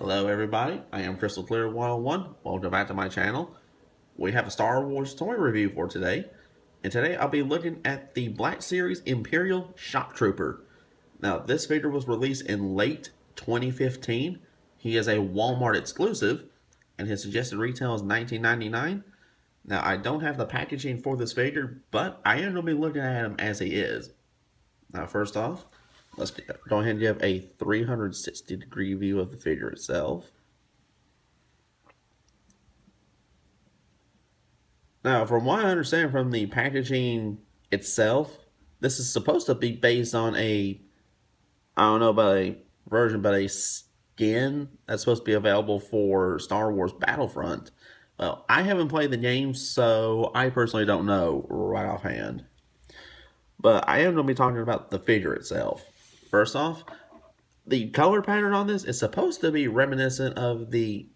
Hello everybody, I am Crystal Clear 101. Welcome back to my channel. We have a Star Wars toy review for today. And today I'll be looking at the Black Series Imperial Shock Trooper. Now this figure was released in late 2015. He is a Walmart exclusive and his suggested retail is $19.99. Now I don't have the packaging for this figure, but I am going to be looking at him as he is. Now first off, let's go ahead and give a 360-degree view of the figure itself. Now, from what I understand from the packaging itself, this is supposed to be based on I don't know about a version, but a skin that's supposed to be available for Star Wars Battlefront. Well, I haven't played the game, so I personally don't know right offhand. But I am going to be talking about the figure itself. First off, the color pattern on this is supposed to be reminiscent of the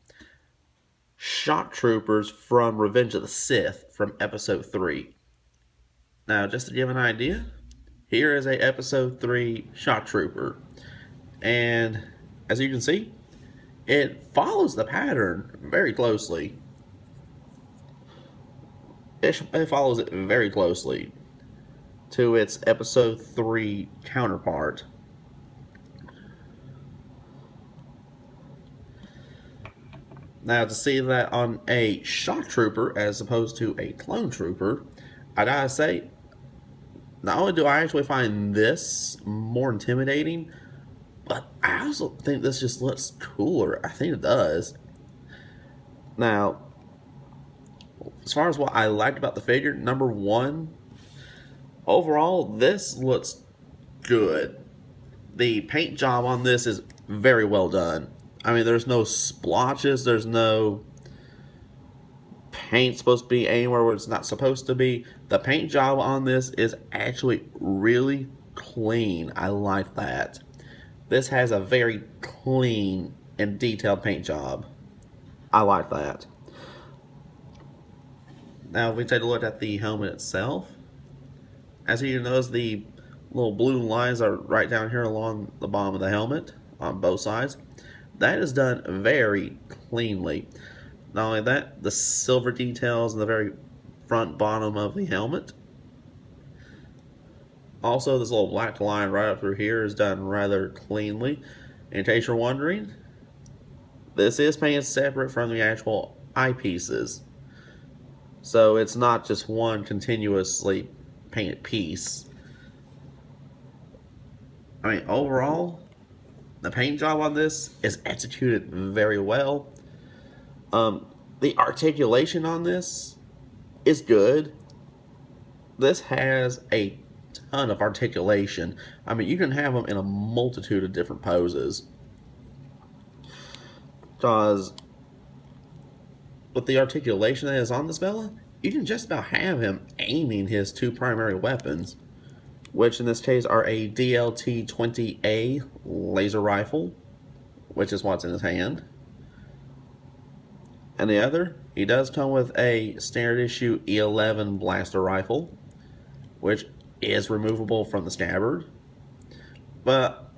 Shock Troopers from Revenge of the Sith from Episode 3. Now, just to give an idea, here is a Episode 3 Shock Trooper. And as you can see, it follows the pattern very closely. It follows it very closely to its Episode 3 counterpart. Now, to see that on a Shock Trooper as opposed to a Clone Trooper, I gotta say, not only do I actually find this more intimidating, but I also think this just looks cooler. I think it does. Now, as far as what I liked about the figure, number one, overall, this looks good. The paint job on this is very well done. I mean, there's no splotches, there's no paint supposed to be anywhere where it's not supposed to be. The paint job on this is actually really clean. I like that. This has a very clean and detailed paint job. I like that. Now, if we take a look at the helmet itself, as you notice, the little blue lines are right down here along the bottom of the helmet on both sides. That is done very cleanly. Not only that, the silver details in the very front bottom of the helmet. Also, this little black line right up through here is done rather cleanly. In case you're wondering, this is painted separate from the actual eyepieces. So it's not just one continuously painted piece. I mean, overall, the paint job on this is executed very well. The articulation on this is good. This has a ton of articulation. I mean, you can have them in a multitude of different poses. Because with the articulation that is on this fella, you can just about have him aiming his two primary weapons, which in this case are a DLT-20A laser rifle, which is what's in his hand. And the other, he does come with a standard issue E11 blaster rifle, which is removable from the scabbard. But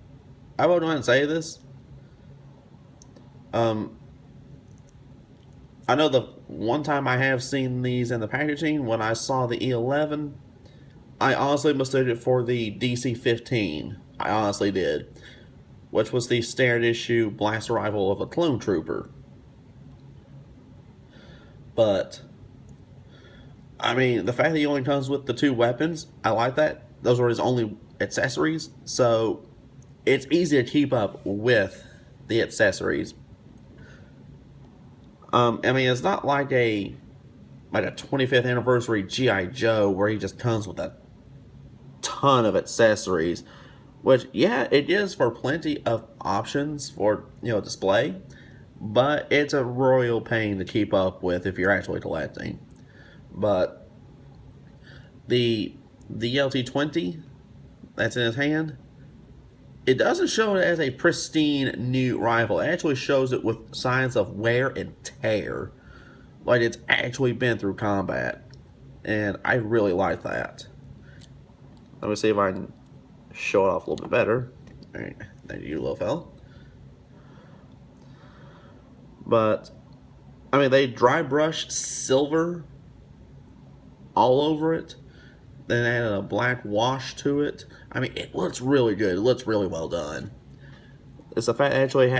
I will go ahead and say this. I know the one time I have seen these in the packaging, when I saw the E11, I honestly mistook it for the DC-15. I honestly did. Which was the standard issue blaster rifle of a Clone Trooper. But, I mean, the fact that he only comes with the two weapons, I like that. Those are his only accessories. So, it's easy to keep up with the accessories. I mean, it's not like a 25th anniversary G.I. Joe where he just comes with a ton of accessories, which, yeah, it is for plenty of options for, display, but it's a royal pain to keep up with if you're actually collecting. But the LT-20 that's in his hand, it doesn't show it as a pristine new rifle. It actually shows it with signs of wear and tear, like it's actually been through combat, and I really like that. Let me see if I can show it off a little bit better. All right, thank you, little fella. But I mean, they dry brushed silver all over it. Then added a black wash to it. I mean, it looks really good. It looks really well done. It's the fact it actually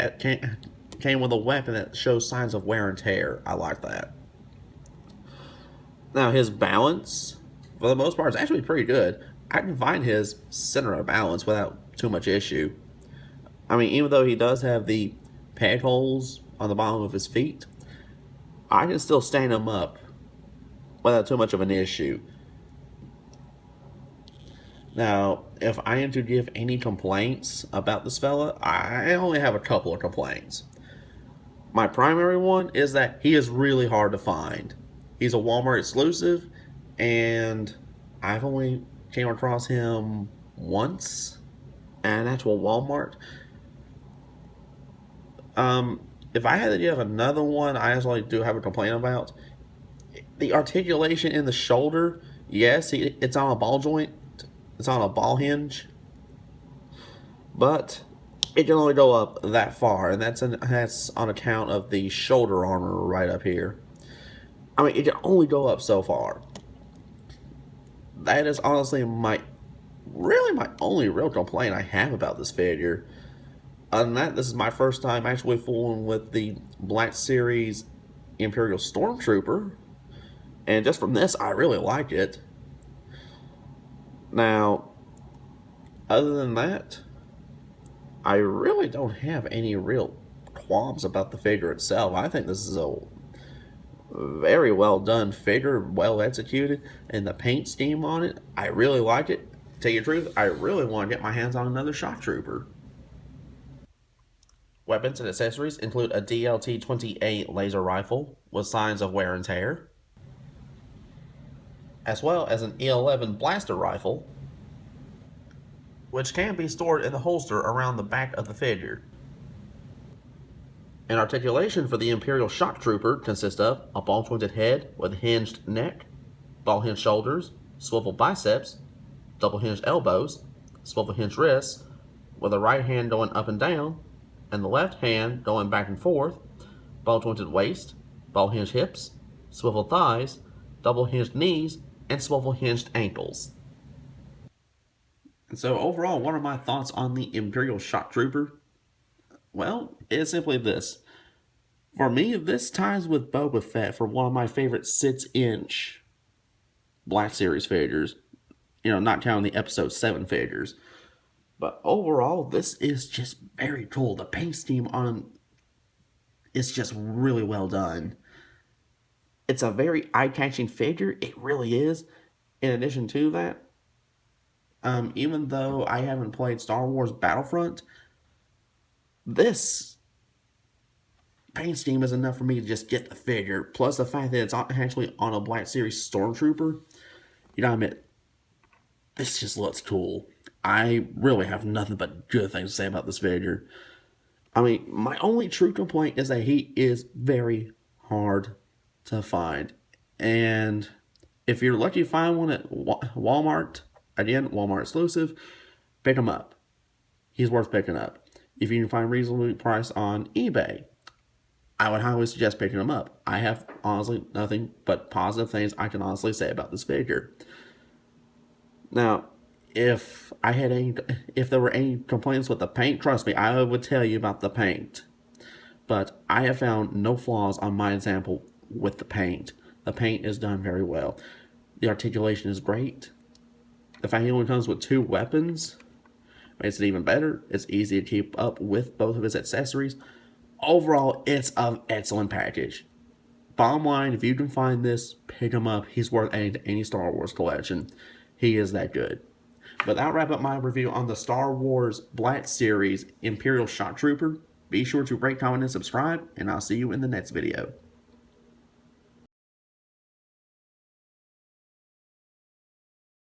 came with a weapon that shows signs of wear and tear. I like that. Now, his balance, for the most part, is actually pretty good. I can find his center of balance without too much issue. I mean, even though he does have the peg holes on the bottom of his feet, I can still stand him up without too much of an issue. Now, if I am to give any complaints about this fella, I only have a couple of complaints. My primary one is that he is really hard to find. He's a Walmart exclusive, and I've only came across him once at an actual Walmart. If I had to give another one, I actually do have a complaint about the articulation in the shoulder. Yes, it's on a ball joint. It's on a ball hinge, but it can only go up that far, and that's on account of the shoulder armor right up here. I mean, it can only go up so far. That is honestly my only real complaint I have about this figure. Other than that, this is my first time actually fooling with the Black Series Imperial Stormtrooper, and just from this, I really like it. Now, other than that, I really don't have any real qualms about the figure itself. I think this is a very well done figure, well executed, and the paint scheme on it, I really like it. To tell you the truth, I really want to get my hands on another shock trooper. Weapons and accessories include a DLT-28 laser rifle with signs of wear and tear, as well as an E11 blaster rifle, which can be stored in the holster around the back of the figure. An articulation for the Imperial Shock Trooper consists of a ball-jointed head with hinged neck, ball-hinged shoulders, swivel biceps, double-hinged elbows, swivel-hinged wrists, with the right hand going up and down, and the left hand going back and forth, ball-jointed waist, ball-hinged hips, swivel thighs, double-hinged knees, and swivel-hinged ankles. And so overall, what are my thoughts on the Imperial Shock Trooper? Well, it's simply this. For me, this ties with Boba Fett for one of my favorite 6-inch Black Series figures. You know, not counting the Episode 7 figures. But overall, this is just very cool. The paint scheme on is just really well done. It's a very eye-catching figure. It really is. In addition to that, even though I haven't played Star Wars Battlefront, this paint scheme is enough for me to just get the figure. Plus the fact that it's actually on a Black Series Stormtrooper, you know, I mean, this just looks cool. I really have nothing but good things to say about this figure. I mean, my only true complaint is that he is very hard to find. And if you're lucky to find one at Walmart, again, Walmart exclusive, pick him up. He's worth picking up. If you can find reasonably priced on eBay, I would highly suggest picking him up. I have honestly nothing but positive things I can honestly say about this figure. Now, if there were any complaints with the paint, trust me, I would tell you about the paint. But I have found no flaws on my example with the paint. The paint is done very well. The articulation is great. The fact he only comes with 2 weapons makes it even better. It's easy to keep up with both of his accessories. Overall, it's an excellent package. Bottom line, if you can find this, pick him up. He's worth any Star Wars collection. He is that good. But that'll wrap up my review on the Star Wars Black Series Imperial Shock Trooper. Be sure to rate, comment, and subscribe, and I'll see you in the next video.